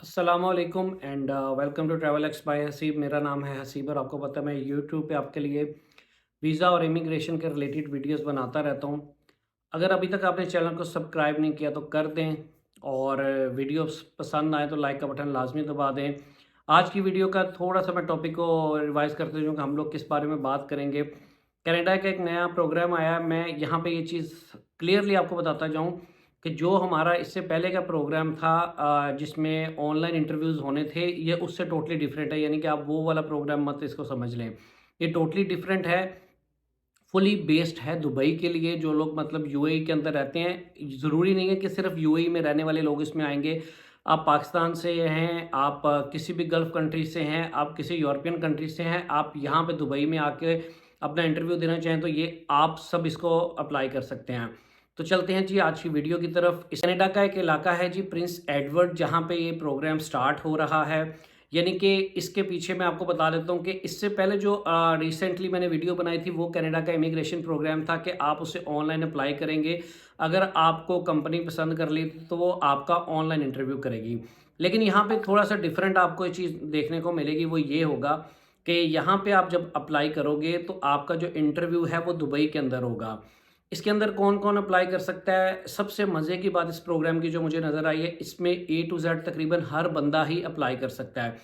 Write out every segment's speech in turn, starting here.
अस्सलाम वालेकुम and welcome to Travel X by Haseeb. मेरा नाम है हसीब और आपको पता है मैं यूट्यूब पे आपके लिए वीज़ा और इमिग्रेशन के रिलेटेड वीडियोस बनाता रहता हूँ। अगर अभी तक आपने चैनल को सब्सक्राइब नहीं किया तो कर दें और वीडियोस पसंद आए तो लाइक का बटन लाजमी दबा दें। आज की वीडियो का थोड़ा सा मैं टॉपिक को रिवाइज़ करते हूँ कि हम लोग किस बारे में बात करेंगे। कनाडा का एक नया प्रोग्राम आया है, मैं यहाँ पे ये चीज़ क्लियरली आपको बताता जाऊँ कि जो हमारा इससे पहले का प्रोग्राम था जिसमें ऑनलाइन इंटरव्यूज़ होने थे, ये उससे टोटली डिफरेंट है। यानी कि आप वो वाला प्रोग्राम मत इसको समझ लें। ये टोटली डिफरेंट है, फुली बेस्ड है दुबई के लिए। जो लोग मतलब यूएई के अंदर रहते हैं, ज़रूरी नहीं है कि सिर्फ यूएई में रहने वाले लोग इसमें आएँगे। आप पाकिस्तान से हैं, आप किसी भी गल्फ़ कंट्री से हैं, आप किसी यूरोपियन कंट्री से हैं, आप यहाँ पे दुबई में आके अपना इंटरव्यू देना चाहें तो ये आप सब इसको अप्लाई कर सकते हैं। तो चलते हैं जी आज की वीडियो की तरफ। इस कनाडा का एक इलाका है जी प्रिंस एडवर्ड, जहाँ पे ये प्रोग्राम स्टार्ट हो रहा है। यानी कि इसके पीछे मैं आपको बता देता हूँ कि इससे पहले जो रिसेंटली मैंने वीडियो बनाई थी वो कनाडा का इमिग्रेशन प्रोग्राम था कि आप उसे ऑनलाइन अप्लाई करेंगे। अगर आपको कंपनी पसंद कर ली तो वो आपका ऑनलाइन इंटरव्यू करेगी। लेकिन यहाँ पे थोड़ा सा डिफरेंट आपको ये चीज़ देखने को मिलेगी, वो ये होगा कि यहाँ पे आप जब अप्लाई करोगे तो आपका जो इंटरव्यू है वो दुबई के अंदर होगा। इसके अंदर कौन-कौन अप्लाई कर सकता है? सबसे मज़े की बात इस प्रोग्राम की जो मुझे नज़र आई है, इसमें ए टू ज़ेड तकरीबन हर बंदा ही अप्लाई कर सकता है।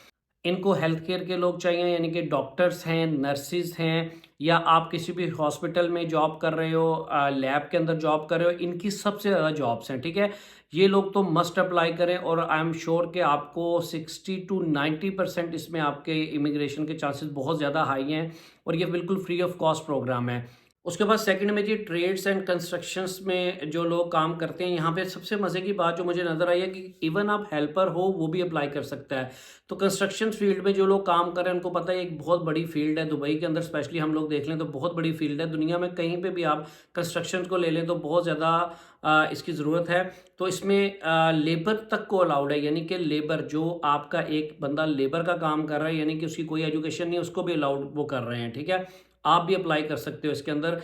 इनको हेल्थ केयर के लोग चाहिए, यानी कि डॉक्टर्स हैं, नर्सिज़ हैं, या आप किसी भी हॉस्पिटल में जॉब कर रहे हो, लैब के अंदर जॉब कर रहे हो, इनकी सबसे ज़्यादा जॉब्स हैं, ठीक है? ये लोग तो मस्ट अप्लाई करें और आई एम श्योर कि आपको 60 टू 90% इसमें आपके इमिग्रेशन के चांसेस बहुत ज़्यादा हाई हैं और ये बिल्कुल फ्री ऑफ कॉस्ट प्रोग्राम है। उसके बाद सेकंड में जी ट्रेड्स एंड कंस्ट्रक्शंस में जो लोग काम करते हैं, यहाँ पे सबसे मज़े की बात जो मुझे नज़र आई है कि इवन आप हेल्पर हो वो भी अप्लाई कर सकता है। तो कंस्ट्रक्शन फील्ड में जो लोग काम कर रहे हैं उनको पता है एक बहुत बड़ी फील्ड है दुबई के अंदर, स्पेशली हम लोग देख लें तो बहुत बड़ी फील्ड है। दुनिया में कहीं पे भी आप कंस्ट्रक्शन को ले लें तो बहुत ज़्यादा इसकी ज़रूरत है। तो इसमें लेबर तक को अलाउड है, यानी कि लेबर जो आपका एक बंदा लेबर का काम कर रहा है, यानी कि उसकी कोई एजुकेशन नहीं, उसको भी अलाउड वो कर रहे हैं, ठीक है? आप भी अप्लाई कर सकते हो इसके अंदर।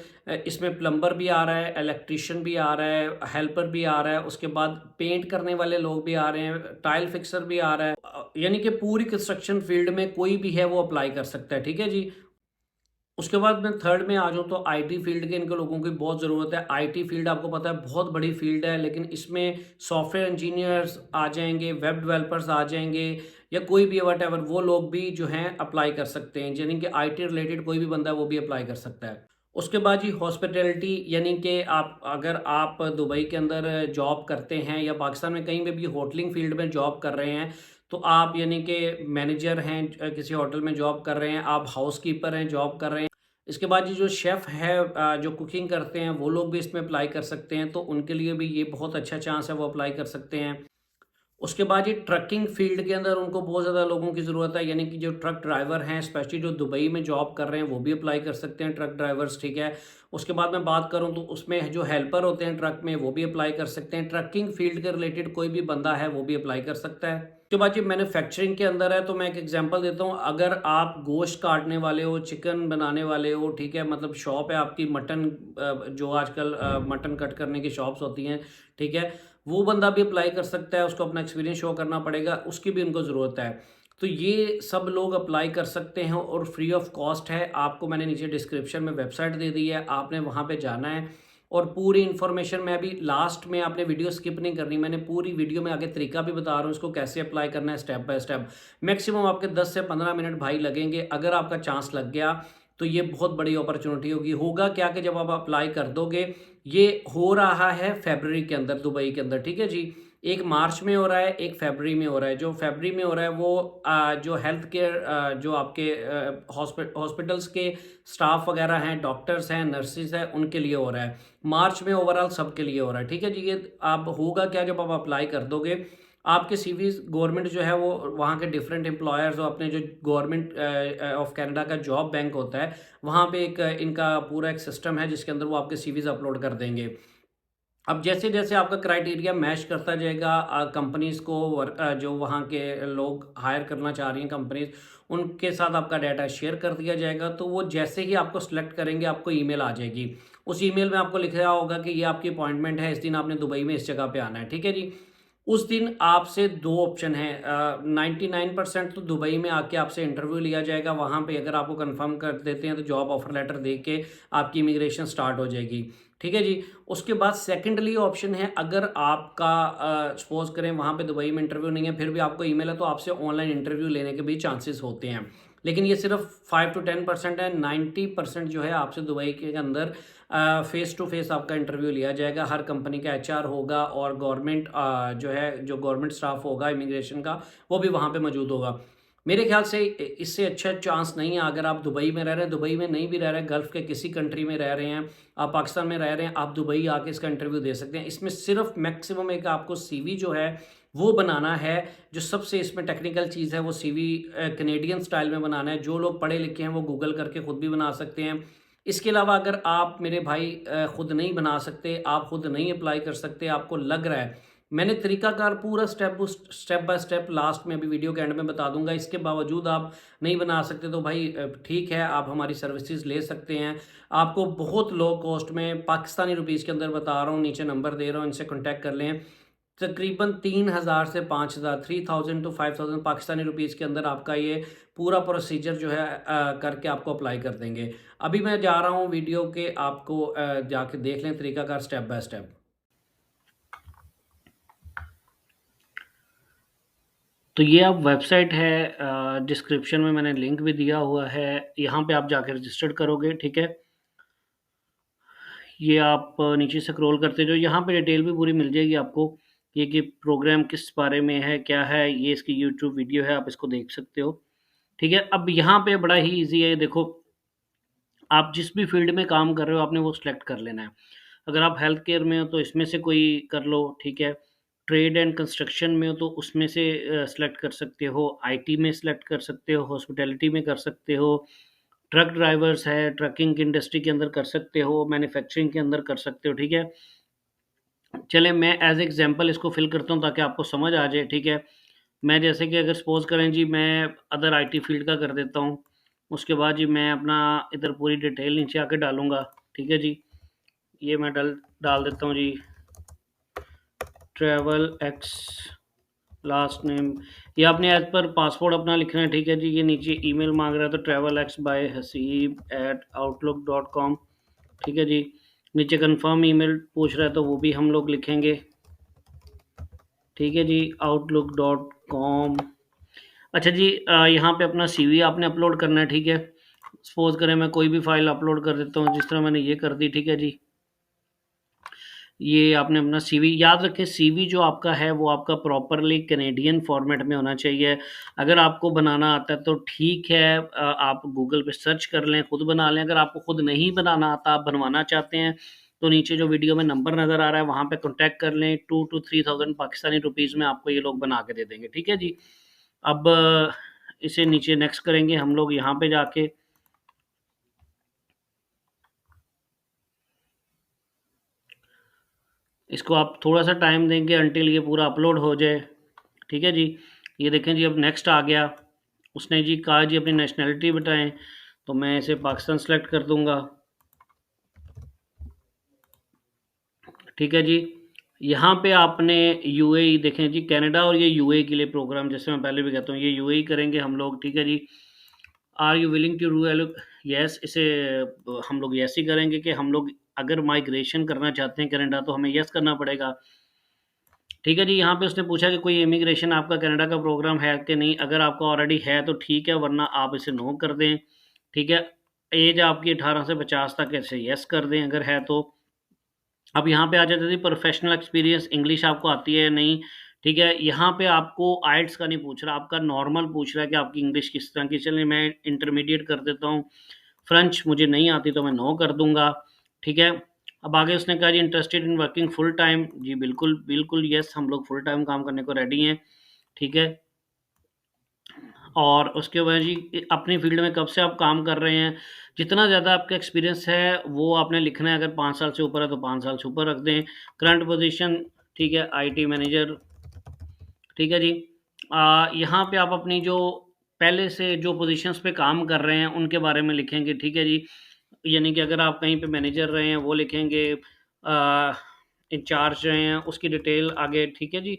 इसमें प्लम्बर भी आ रहा है, इलेक्ट्रीशियन भी आ रहा है, हेल्पर भी आ रहा है, उसके बाद पेंट करने वाले लोग भी आ रहे हैं, टाइल फिक्सर भी आ रहा है। यानी कि पूरी कंस्ट्रक्शन फील्ड में कोई भी है वो अप्लाई कर सकता है, ठीक है जी। उसके बाद मैं थर्ड में आ जाऊँ तो आईटी फील्ड के इनको लोगों की बहुत ज़रूरत है। आईटी फील्ड आपको पता है बहुत बड़ी फील्ड है, लेकिन इसमें सॉफ्टवेयर इंजीनियर्स आ जाएँगे, वेब डेवलपर्स आ जाएँगे, या कोई भी व्हाटएवर वो लोग भी जो हैं अप्लाई कर सकते हैं। यानी कि आईटी रिलेटेड कोई भी बंदा है वो भी अप्लाई कर सकता है। उसके बाद जी हॉस्पिटैलिटी, यानी कि आप अगर आप दुबई के अंदर जॉब करते हैं या पाकिस्तान में कहीं पे भी होटलिंग फील्ड में जॉब कर रहे हैं, तो आप यानी कि मैनेजर हैं, किसी होटल में जॉब कर रहे हैं, आप हाउसकीपर हैं, जॉब कर रहे हैं। इसके बाद ये जो शेफ़ है जो कुकिंग करते हैं वो लोग भी इसमें अप्लाई कर सकते हैं, तो उनके लिए भी ये बहुत अच्छा चांस है, वो अप्लाई कर सकते हैं। उसके बाद ये ट्रकिंग फील्ड के अंदर उनको बहुत ज़्यादा लोगों की ज़रूरत है, यानी कि जो ट्रक ड्राइवर हैं, स्पेशली जो दुबई में जॉब कर रहे हैं वो भी अप्लाई कर सकते हैं, ट्रक ड्राइवर्स, ठीक है। उसके बाद मैं बात करूं तो उसमें जो हेल्पर होते हैं ट्रक में वो भी अप्लाई कर सकते हैं। ट्रकिंग फील्ड के रिलेटेड कोई भी बंदा है वो भी अप्लाई कर सकता है। उसके बाद ये मैन्युफैक्चरिंग के अंदर है, तो मैं एक एग्जांपल देता हूँ। अगर आप गोश्त काटने वाले हो, चिकन बनाने वाले हो, ठीक है, मतलब शॉप है आपकी मटन, जो आजकल मटन कट करने की शॉप्स होती हैं, ठीक है, वो बंदा भी अप्लाई कर सकता है। उसको अपना एक्सपीरियंस शो करना पड़ेगा, उसकी भी उनको ज़रूरत है। तो ये सब लोग अप्लाई कर सकते हैं और फ्री ऑफ कॉस्ट है। आपको मैंने नीचे डिस्क्रिप्शन में वेबसाइट दे दी है, आपने वहाँ पे जाना है और पूरी इन्फॉर्मेशन मैं अभी लास्ट में, आपने वीडियो स्किप नहीं करनी, मैंने पूरी वीडियो में आगे तरीका भी बता रहा हूँ इसको कैसे अप्लाई करना है स्टेप बाय स्टेप। मैक्सिमम आपके 10 से 15 मिनट भाई लगेंगे। अगर आपका चांस लग गया तो ये बहुत बड़ी अपॉर्चुनिटी होगी। होगा क्या कि जब आप अप्लाई कर दोगे, ये हो रहा है फरवरी के अंदर दुबई के अंदर, ठीक है जी। एक मार्च में हो रहा है, एक फरवरी में हो रहा है। जो फरवरी में हो रहा है वो जो हेल्थ केयर, जो आपके हॉस्पिटल्स के स्टाफ वगैरह हैं, डॉक्टर्स हैं, नर्सिस हैं, उनके लिए हो रहा है। मार्च में ओवरऑल सबके लिए हो रहा है, ठीक है जी। ये आप होगा क्या जब आप अप्लाई कर दोगे, आपके सीवीज गवर्नमेंट जो है वो वहाँ के डिफरेंट एम्प्लॉयर्स और अपने जो गवर्नमेंट ऑफ कनाडा का जॉब बैंक होता है, वहाँ पे एक इनका पूरा एक सिस्टम है जिसके अंदर वो आपके सीवीज अपलोड कर देंगे। अब जैसे-जैसे आपका क्राइटेरिया मैच करता जाएगा, कंपनीज़ को जो वहाँ के लोग हायर करना चाह रही हैं कंपनीज़, उनके साथ आपका डाटा शेयर कर दिया जाएगा। तो वो जैसे ही आपको सेलेक्ट करेंगे, आपको ईमेल आ जाएगी। उस ईमेल में आपको लिखा होगा कि ये आपकी अपॉइंटमेंट है, इस दिन आपने दुबई में इस जगह पे आना है, ठीक है जी। उस दिन आपसे 2 ऑप्शन हैं, 99% तो दुबई में आके आपसे इंटरव्यू लिया जाएगा, वहाँ पे अगर आपको कन्फर्म कर देते हैं तो जॉब ऑफर लेटर दे के आपकी इमिग्रेशन स्टार्ट हो जाएगी, ठीक है जी। उसके बाद सेकेंडली ऑप्शन है, अगर आपका सपोज़ करें वहाँ पे दुबई में इंटरव्यू नहीं है, फिर भी आपको ईमेल है, तो आपसे ऑनलाइन इंटरव्यू लेने के भी चांसेस होते हैं। लेकिन ये सिर्फ 5 टू 10% है, 90% जो है आपसे दुबई के अंदर फेस टू फेस आपका इंटरव्यू लिया जाएगा। हर कंपनी का एचआर होगा और गवर्नमेंट जो है, जो गवर्नमेंट स्टाफ होगा इमिग्रेशन का, वो भी वहाँ पे मौजूद होगा। मेरे ख्याल से इससे अच्छा चांस नहीं है। अगर आप दुबई में रह रहे हैं, दुबई में नहीं भी रह रहे हैं, गल्फ़ के किसी कंट्री में रह रहे हैं, आप पाकिस्तान में रह रहे हैं, आप दुबई आके इसका इंटरव्यू दे सकते हैं। इसमें सिर्फ मैक्सिमम एक आपको सीवी जो है वो बनाना है। जो सबसे इसमें टेक्निकल चीज़ है वो सीवी कनेडियन स्टाइल में बनाना है। जो लोग पढ़े लिखे हैं वो गूगल करके खुद भी बना सकते हैं। इसके अलावा अगर आप मेरे भाई खुद नहीं बना सकते, आप खुद नहीं अप्लाई कर सकते, आपको लग रहा है, मैंने तरीकाकार पूरा स्टेप बाय स्टेप लास्ट में अभी वीडियो के एंड में बता दूंगा। इसके बावजूद आप नहीं बना सकते तो भाई ठीक है, आप हमारी सर्विसेज ले सकते हैं। आपको बहुत लो कॉस्ट में पाकिस्तानी रुपीज़ के अंदर बता रहा हूँ, नीचे नंबर दे रहा हूँ, इनसे कॉन्टैक्ट कर लें। तकरीबन 3000 से 5000, 3000 टू 5000 पाकिस्तानी रुपीज़ के अंदर आपका ये पूरा प्रोसीजर जो है करके आपको अप्लाई कर देंगे। अभी मैं जा रहा हूँ वीडियो के, आपको जाके देख लें तरीकाकार स्टेप बाय स्टेप। तो ये आप वेबसाइट है, डिस्क्रिप्शन में मैंने लिंक भी दिया हुआ है, यहाँ पे आप जाके रजिस्टर्ड करोगे, ठीक है। ये आप नीचे स्क्रॉल करते जाओ, यहाँ पे डिटेल भी पूरी मिल जाएगी आपको, ये कि प्रोग्राम किस बारे में है, क्या है, ये इसकी यूट्यूब वीडियो है, आप इसको देख सकते हो, ठीक है। अब यहाँ पे बड़ा ही ईजी है, देखो आप जिस भी फील्ड में काम कर रहे हो आपने वो सिलेक्ट कर लेना है। अगर आप हेल्थ केयर में हो तो इसमें से कोई कर लो, ठीक है। ट्रेड एंड कंस्ट्रक्शन में हो तो उसमें से सेलेक्ट कर सकते हो, आईटी में सेलेक्ट कर सकते हो, हॉस्पिटैलिटी में कर सकते हो, ट्रक ड्राइवर्स है, ट्रकिंग की इंडस्ट्री के अंदर कर सकते हो, मैन्युफैक्चरिंग के अंदर कर सकते हो, ठीक है। चले मैं एज एग्जांपल इसको फिल करता हूँ ताकि आपको समझ आ जाए, ठीक है। मैं जैसे कि अगर सपोज़ करें जी, मैं अदर आईटी फील्ड का कर देता हूँ, उसके बाद जी मैं अपना इधर पूरी डिटेल नीचे आके डालूँगा, ठीक है जी। ये मैं डाल डाल देता हूँ जी, ट्रैवल एक्स लास्ट नेम, ये आपने एज पर पासपोर्ट अपना लिखना है, ठीक है जी। ये नीचे ईमेल मांग रहा है तो travelx@hasieb@outlook.com, ठीक है जी। नीचे कंफर्म ईमेल पूछ रहा है तो वो भी हम लोग लिखेंगे, ठीक है जी, outlook.com। अच्छा जी, यहाँ पे अपना सीवी आपने अपलोड करना है, ठीक है। सपोज़ करें मैं कोई भी फ़ाइल अपलोड कर देता हूँ, जिस तरह मैंने ये कर दी, ठीक है जी। ये आपने अपना सीवी, याद रखें सीवी जो आपका है वो आपका प्रॉपरली कैनेडियन फॉर्मेट में होना चाहिए। अगर आपको बनाना आता है तो ठीक है, आप गूगल पे सर्च कर लें, खुद बना लें। अगर आपको खुद नहीं बनाना आता, आप बनवाना चाहते हैं, तो नीचे जो वीडियो में नंबर नज़र आ रहा है वहाँ पे कॉन्टैक्ट कर लें। 2 टू 3000 पाकिस्तानी रुपीज़ में आपको ये लोग बना के दे देंगे, ठीक है जी। अब इसे नीचे नेक्स्ट करेंगे हम लोग यहाँ पे जाके। इसको आप थोड़ा-सा टाइम देंगे अंटिल ये पूरा अपलोड हो जाए, ठीक है जी। ये देखें जी, अब नेक्स्ट आ गया। उसने जी कहा जी अपनी नेशनैलिटी बताएँ, तो मैं इसे पाकिस्तान सेलेक्ट कर दूँगा, ठीक है जी। यहाँ पे आपने यूएई देखें जी, कनाडा और ये यूएई के लिए प्रोग्राम, जैसे मैं पहले भी कहता हूँ, ये यूएई करेंगे हम लोग, ठीक है जी। Are you willing to do एलो, येस, इसे हम लोग येस ही करेंगे कि हम लोग अगर माइग्रेशन करना चाहते हैं कनाडा तो हमें येस करना पड़ेगा, ठीक है जी। यहाँ पे उसने पूछा कि कोई इमिग्रेशन आपका कनाडा का प्रोग्राम है कि नहीं। अगर आपका ऑलरेडी है तो ठीक है, वरना आप इसे नो कर दें, ठीक है। एज आपकी 18 से 50 तक, ऐसे येस कर दें अगर है तो। अब यहाँ पे आ जाते थे प्रोफेशनल एक्सपीरियंस, इंग्लिश आपको आती है या नहीं, ठीक है। यहाँ पे आपको आइल्स का नहीं पूछ रहा, आपका नॉर्मल पूछ रहा है कि आपकी इंग्लिश किस तरह की। चलिए मैं इंटरमीडिएट कर देता हूँ। फ्रेंच मुझे नहीं आती तो मैं नो कर दूँगा, ठीक है। अब आगे उसने कहा जी interested in working full time, जी बिल्कुल, बिल्कुल येस, हम लोग फुल टाइम काम करने को रेडी हैं, ठीक है। और उसके बाद जी अपनी फ़ील्ड में कब से आप काम कर रहे हैं, जितना ज़्यादा आपका एक्सपीरियंस है वो आपने लिखना है। अगर 5 साल से ऊपर है तो 5 साल से ऊपर रख दें। करंट पोजीशन, ठीक है, आईटी मैनेजर, ठीक है जी। यहाँ पे आप अपनी जो पहले से जो पोजीशंस पे काम कर रहे हैं उनके बारे में लिखेंगे, ठीक है जी। यानी कि अगर आप कहीं पे मैनेजर रहे हैं वो लिखेंगे, इंचार्ज रहे हैं उसकी डिटेल आगे, ठीक है जी।